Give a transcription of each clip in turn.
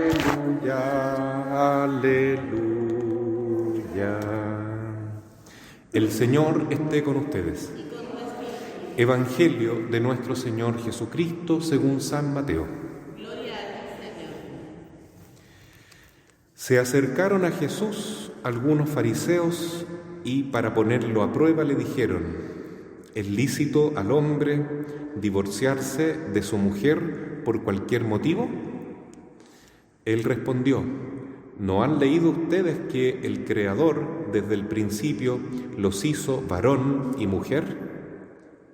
Aleluya, aleluya. El Señor esté con ustedes. Evangelio de nuestro Señor Jesucristo según San Mateo. Gloria a ti, Señor. Se acercaron a Jesús algunos fariseos y para ponerlo a prueba le dijeron: ¿es lícito al hombre divorciarse de su mujer por cualquier motivo? Él respondió: ¿no han leído ustedes que el Creador desde el principio los hizo varón y mujer?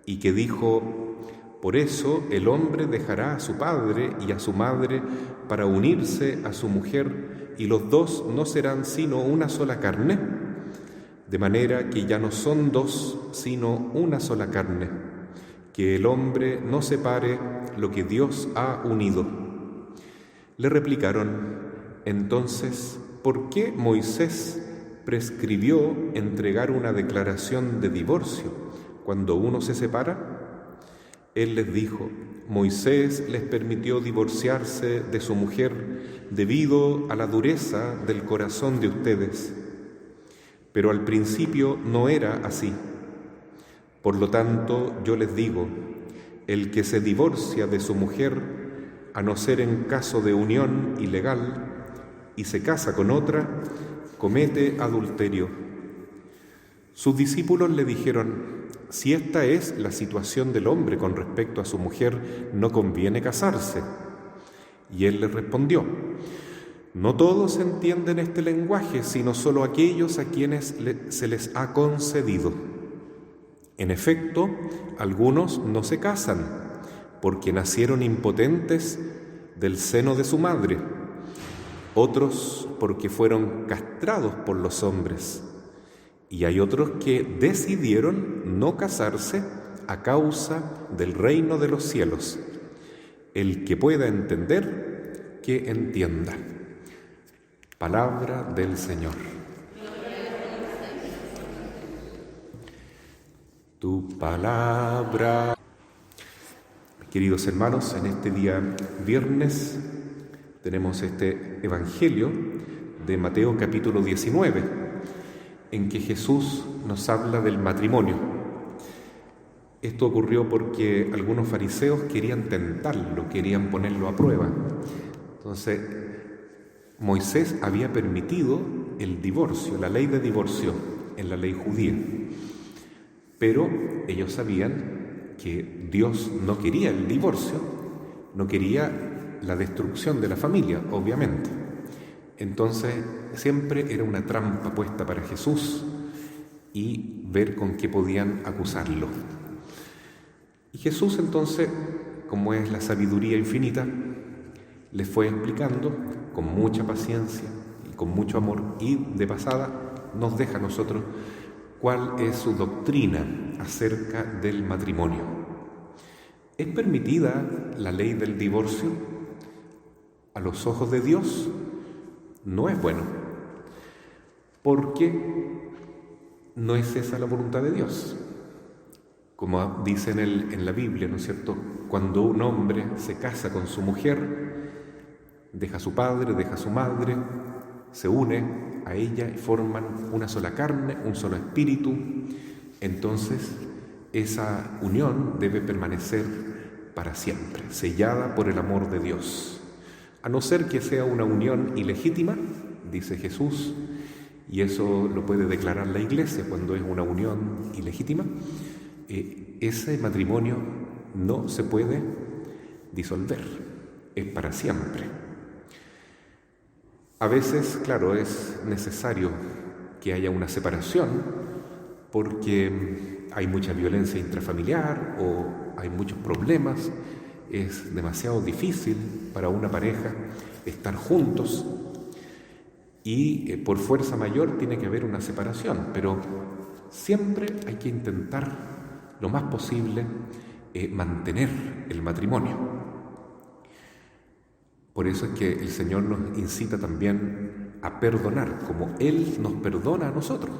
Y que dijo: por eso el hombre dejará a su padre y a su madre para unirse a su mujer, y los dos no serán sino una sola carne. De manera que ya no son dos, sino una sola carne. Que el hombre no separe lo que Dios ha unido. Le replicaron: entonces, ¿por qué Moisés prescribió entregar una declaración de divorcio cuando uno se separa? Él les dijo: Moisés les permitió divorciarse de su mujer debido a la dureza del corazón de ustedes. Pero al principio no era así. Por lo tanto, yo les digo: el que se divorcia de su mujer, a no ser en caso de unión ilegal, y se casa con otra, comete adulterio. Sus discípulos le dijeron: si esta es la situación del hombre con respecto a su mujer, no conviene casarse. Y él les respondió: no todos entienden este lenguaje, sino solo aquellos a quienes se les ha concedido. En efecto, algunos no se casan, porque nacieron impotentes del seno de su madre, otros porque fueron castrados por los hombres, y hay otros que decidieron no casarse a causa del reino de los cielos. El que pueda entender, que entienda. Palabra del Señor. Tu palabra. Queridos hermanos, en este día viernes tenemos este Evangelio de Mateo capítulo 19, en que Jesús nos habla del matrimonio. Esto ocurrió porque algunos fariseos querían tentarlo, querían ponerlo a prueba. Entonces, Moisés había permitido el divorcio, la ley de divorcio en la ley judía, pero ellos sabían que Dios no quería el divorcio, no quería la destrucción de la familia, obviamente. Entonces, siempre era una trampa puesta para Jesús y ver con qué podían acusarlo. Y Jesús, entonces, como es la sabiduría infinita, les fue explicando con mucha paciencia y con mucho amor, y de pasada nos deja a nosotros cuál es su doctrina acerca del matrimonio. ¿Es permitida la ley del divorcio? A los ojos de Dios no es bueno, porque no es esa la voluntad de Dios. Como dice en la Biblia, ¿no es cierto? Cuando un hombre se casa con su mujer, deja a su padre, deja a su madre, se une a ella y forman una sola carne, un solo espíritu. Entonces, esa unión debe permanecer para siempre, sellada por el amor de Dios. A no ser que sea una unión ilegítima, dice Jesús, y eso lo puede declarar la Iglesia cuando es una unión ilegítima, ese matrimonio no se puede disolver, es para siempre. A veces, claro, es necesario que haya una separación porque hay mucha violencia intrafamiliar o hay muchos problemas, es demasiado difícil para una pareja estar juntos y por fuerza mayor tiene que haber una separación, pero siempre hay que intentar lo más posible mantener el matrimonio. Por eso es que el Señor nos incita también a perdonar, como Él nos perdona a nosotros.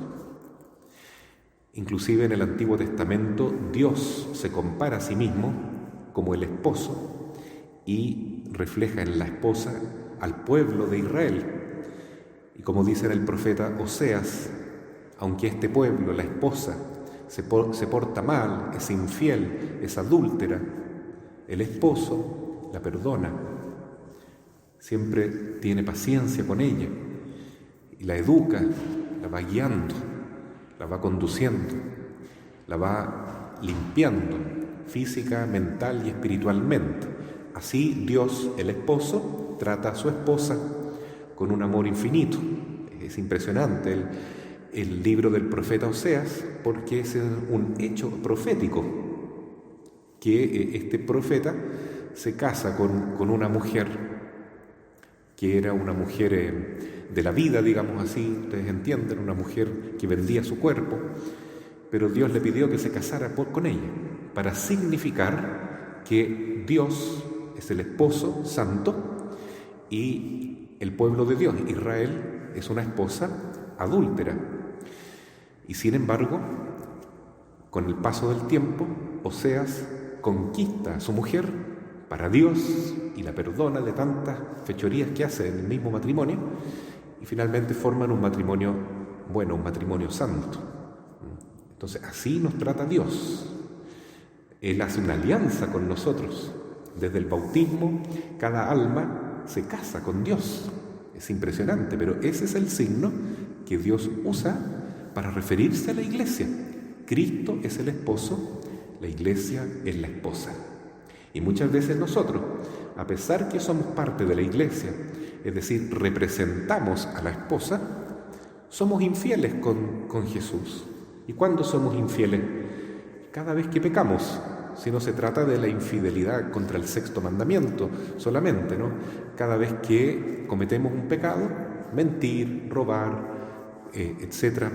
Inclusive en el Antiguo Testamento Dios se compara a sí mismo como el esposo y refleja en la esposa al pueblo de Israel. Y como dice en el profeta Oseas, aunque este pueblo, la esposa, se porta mal, es infiel, es adúltera, el esposo la perdona, siempre tiene paciencia con ella y la educa, la va guiando, la va conduciendo, la va limpiando física, mental y espiritualmente. Así Dios, el esposo, trata a su esposa con un amor infinito. Es impresionante el libro del profeta Oseas, porque es un hecho profético, que este profeta se casa con una mujer que era una mujer de la vida, digamos así, ustedes entienden, una mujer que vendía su cuerpo, pero Dios le pidió que se casara con ella, para significar que Dios es el esposo santo y el pueblo de Dios, Israel, es una esposa adúltera. Y sin embargo, con el paso del tiempo, Oseas conquista a su mujer para Dios y la perdona de tantas fechorías que hace en el mismo matrimonio, y finalmente forman un matrimonio bueno, un matrimonio santo. Entonces, así nos trata Dios. Él hace una alianza con nosotros. Desde el bautismo, cada alma se casa con Dios. Es impresionante, pero ese es el signo que Dios usa para referirse a la iglesia. Cristo es el esposo, la iglesia es la esposa. Y muchas veces nosotros, a pesar que somos parte de la iglesia, es decir, representamos a la esposa, somos infieles con Jesús. ¿Y cuándo somos infieles? Cada vez que pecamos, si no se trata de la infidelidad contra el sexto mandamiento solamente, ¿no? Cada vez que cometemos un pecado, mentir, robar, etcétera,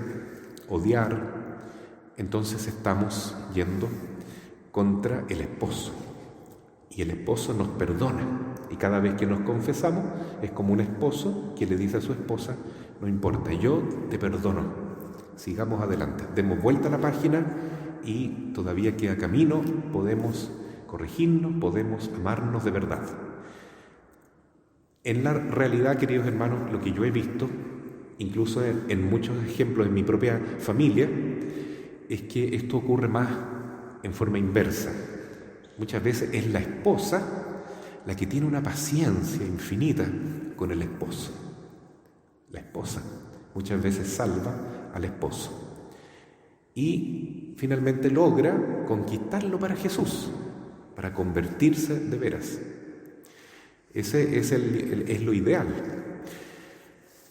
odiar, entonces estamos yendo contra el esposo. Y el esposo nos perdona. Y cada vez que nos confesamos, es como un esposo que le dice a su esposa: no importa, yo te perdono. Sigamos adelante, demos vuelta a la página y todavía queda camino, podemos corregirnos, podemos amarnos de verdad. En la realidad, queridos hermanos, lo que yo he visto, incluso en muchos ejemplos en mi propia familia, es que esto ocurre más en forma inversa. Muchas veces es la esposa la que tiene una paciencia infinita con el esposo. La esposa muchas veces salva al esposo y finalmente logra conquistarlo para Jesús, para convertirse de veras. Ese es lo ideal.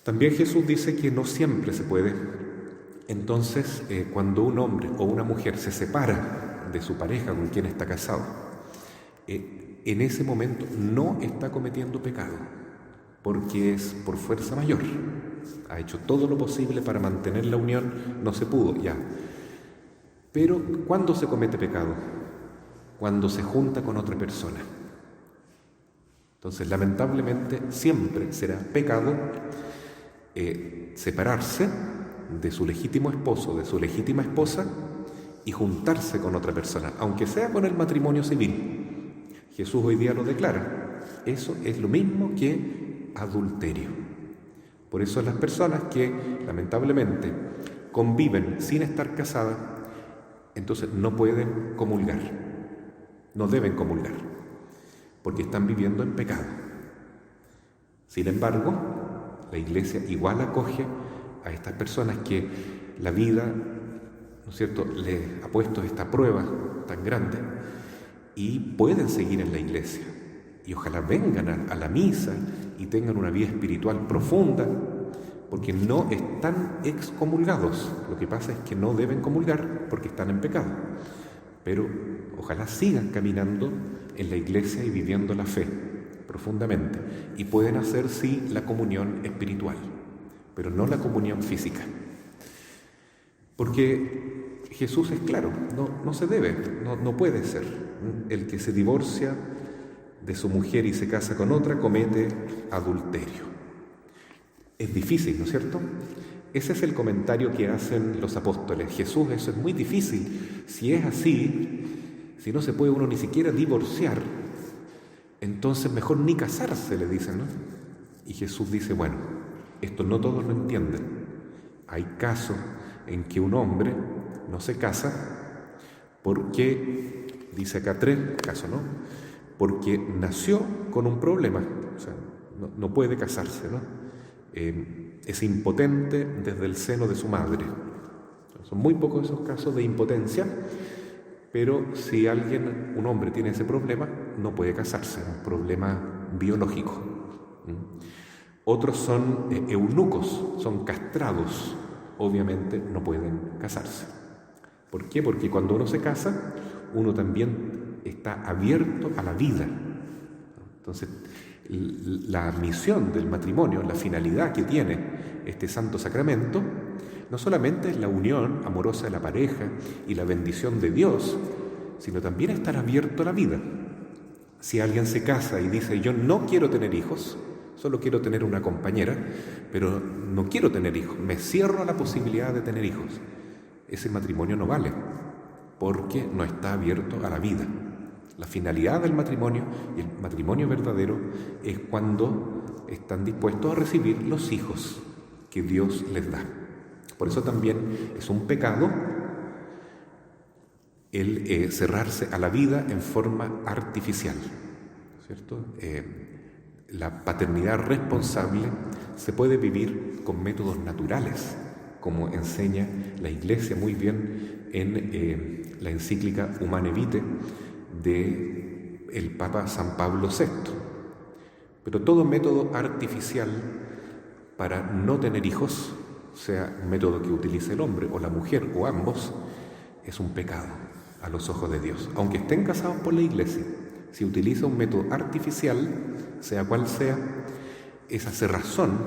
También Jesús dice que no siempre se puede. Entonces, cuando un hombre o una mujer se separa de su pareja con quien está casado, en ese momento no está cometiendo pecado, porque es por fuerza mayor. Ha hecho todo lo posible para mantener la unión, no se pudo ya. Pero ¿cuándo se comete pecado? Cuando se junta con otra persona. Entonces, lamentablemente, siempre será pecado separarse de su legítimo esposo, de su legítima esposa, y juntarse con otra persona, aunque sea con el matrimonio civil. Jesús hoy día lo declara. Eso es lo mismo que adulterio. Por eso las personas que lamentablemente conviven sin estar casadas, entonces no pueden comulgar, no deben comulgar, porque están viviendo en pecado. Sin embargo, la Iglesia igual acoge a estas personas que la vida, ¿no es cierto?, les ha puesto esta prueba tan grande y pueden seguir en la Iglesia. Y ojalá vengan a la misa y tengan una vida espiritual profunda, porque no están excomulgados. Lo que pasa es que no deben comulgar porque están en pecado. Pero ojalá sigan caminando en la iglesia y viviendo la fe profundamente. Y pueden hacer, sí, la comunión espiritual, pero no la comunión física. Porque Jesús es claro, no se debe, no puede ser. El que se divorcia de su mujer y se casa con otra comete adulterio. Es difícil, ¿no es cierto? Ese es el comentario que hacen los apóstoles. Jesús, eso es muy difícil. Si es así, si no se puede uno ni siquiera divorciar, entonces mejor ni casarse, le dicen, ¿no? Y Jesús dice, bueno, esto no todos lo entienden. Hay casos en que un hombre no se casa porque, dice acá 3 casos, ¿no? Porque nació con un problema, o sea, no puede casarse, ¿no? Es impotente desde el seno de su madre. Son muy pocos esos casos de impotencia, pero si un hombre tiene ese problema, no puede casarse, es un problema biológico. Otros son eunucos, son castrados, obviamente no pueden casarse. ¿Por qué? Porque cuando uno se casa, uno también está abierto a la vida. Entonces, la misión del matrimonio, la finalidad que tiene este santo sacramento, no solamente es la unión amorosa de la pareja y la bendición de Dios, sino también estar abierto a la vida. Si alguien se casa y dice, yo no quiero tener hijos, solo quiero tener una compañera, pero no quiero tener hijos, me cierro a la posibilidad de tener hijos, ese matrimonio no vale, porque no está abierto a la vida. La finalidad del matrimonio, y el matrimonio verdadero, es cuando están dispuestos a recibir los hijos que Dios les da. Por eso también es un pecado el cerrarse a la vida en forma artificial, ¿cierto? La paternidad responsable se puede vivir con métodos naturales, como enseña la Iglesia muy bien en la encíclica Humane Vitae del Papa San Pablo VI. Pero todo método artificial para no tener hijos, sea un método que utilice el hombre o la mujer o ambos, es un pecado a los ojos de Dios. Aunque estén casados por la Iglesia, si utiliza un método artificial, sea cual sea, esa cerrazón,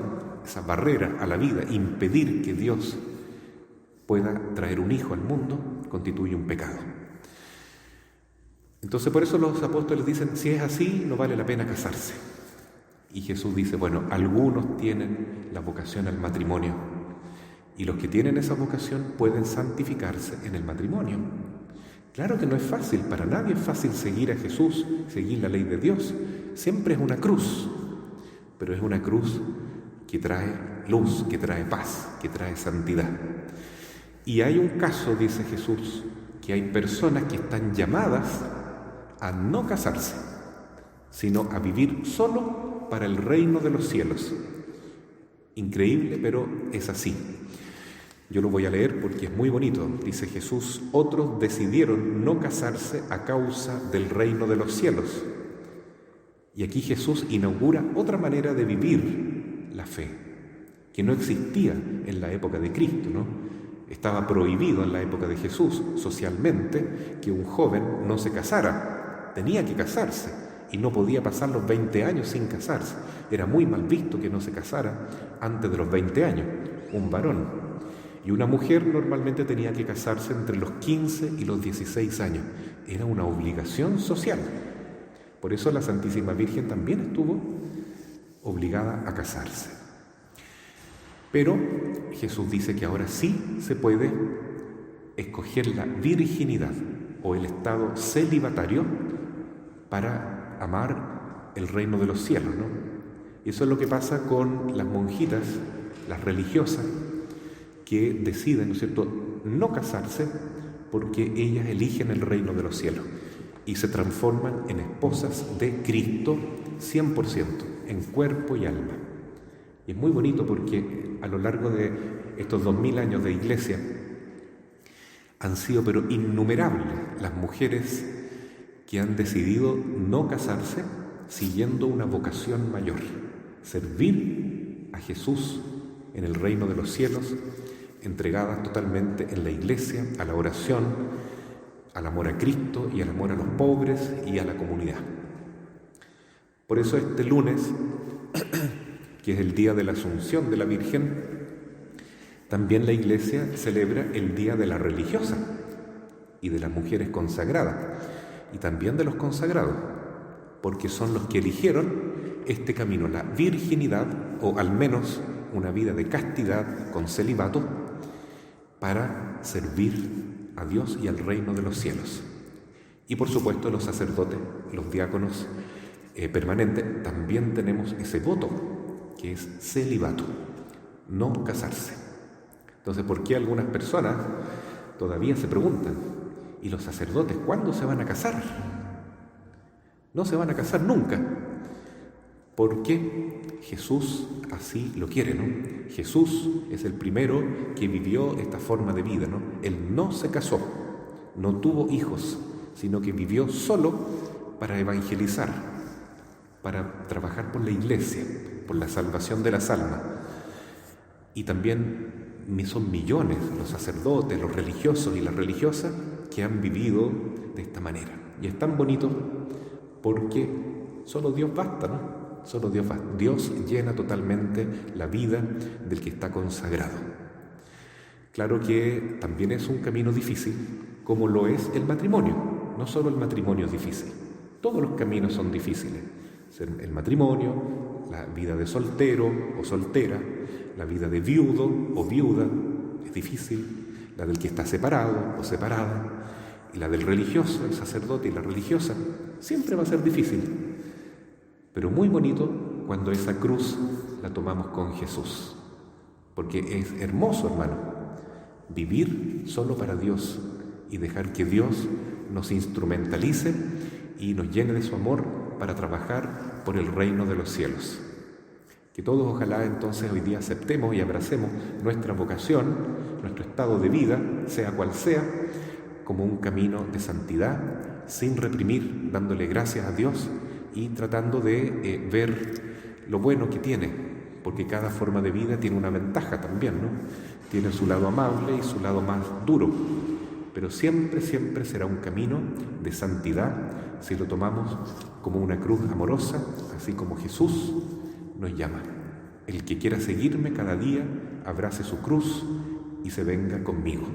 esa barrera a la vida, impedir que Dios pueda traer un hijo al mundo, constituye un pecado. Entonces por eso los apóstoles dicen, si es así, no vale la pena casarse. Y Jesús dice, bueno, algunos tienen la vocación al matrimonio, y los que tienen esa vocación pueden santificarse en el matrimonio. Claro que no es fácil, para nadie es fácil seguir a Jesús, seguir la ley de Dios. Siempre es una cruz, pero es una cruz que trae luz, que trae paz, que trae santidad. Y hay un caso, dice Jesús, que hay personas que están llamadas a no casarse, sino a vivir solo para el reino de los cielos. Increíble, pero es así. Yo lo voy a leer porque es muy bonito. Dice Jesús, otros decidieron no casarse a causa del reino de los cielos. Y aquí Jesús inaugura otra manera de vivir la fe, que no existía en la época de Cristo, ¿no? Estaba prohibido en la época de Jesús, socialmente, que un joven no se casara. Tenía que casarse y no podía pasar los 20 años sin casarse. Era muy mal visto que no se casara antes de los 20 años, un varón. Y una mujer normalmente tenía que casarse entre los 15 y los 16 años. Era una obligación social. Por eso la Santísima Virgen también estuvo obligada a casarse. Pero Jesús dice que ahora sí se puede escoger la virginidad o el estado celibatario para amar el reino de los cielos, ¿no? Y eso es lo que pasa con las monjitas, las religiosas, que deciden, ¿no es cierto?, no casarse porque ellas eligen el reino de los cielos y se transforman en esposas de Cristo 100%, en cuerpo y alma. Y es muy bonito porque a lo largo de estos 2000 años de iglesia han sido pero innumerables las mujeres que han decidido no casarse siguiendo una vocación mayor, servir a Jesús en el reino de los cielos, entregadas totalmente en la iglesia, a la oración, al amor a Cristo y al amor a los pobres y a la comunidad. Por eso este lunes, que es el día de la Asunción de la Virgen, también la Iglesia celebra el Día de la Religiosa y de las mujeres consagradas, y también de los consagrados, porque son los que eligieron este camino, la virginidad, o al menos una vida de castidad con celibato, para servir a Dios y al reino de los cielos. Y por supuesto los sacerdotes, los diáconos permanentes, también tenemos ese voto que es celibato, no casarse. Entonces, ¿por qué algunas personas todavía se preguntan, ¿y los sacerdotes cuándo se van a casar? No se van a casar nunca, porque Jesús así lo quiere, ¿no? Jesús es el primero que vivió esta forma de vida, ¿no? Él no se casó, no tuvo hijos, sino que vivió solo para evangelizar, para trabajar por la iglesia, por la salvación de las almas. Y también son millones los sacerdotes, los religiosos y las religiosas que han vivido de esta manera. Y es tan bonito porque solo Dios basta, ¿no? Solo Dios basta. Dios llena totalmente la vida del que está consagrado. Claro que también es un camino difícil, como lo es el matrimonio. No solo el matrimonio es difícil, todos los caminos son difíciles. El matrimonio, la vida de soltero o soltera, la vida de viudo o viuda es difícil, la del que está separado o separada, y la del religioso, el sacerdote y la religiosa, siempre va a ser difícil, pero muy bonito cuando esa cruz la tomamos con Jesús, porque es hermoso, hermano, vivir solo para Dios y dejar que Dios nos instrumentalice y nos llene de su amor para trabajar por el reino de los cielos. Que todos ojalá entonces hoy día aceptemos y abracemos nuestra vocación, nuestro estado de vida, sea cual sea, como un camino de santidad, sin reprimir, dándole gracias a Dios y tratando de ver lo bueno que tiene, porque cada forma de vida tiene una ventaja también, ¿no? Tiene su lado amable y su lado más duro, pero siempre, siempre será un camino de santidad si lo tomamos como una cruz amorosa, así como Jesús nos llama. El que quiera seguirme cada día, abrace su cruz y se venga conmigo.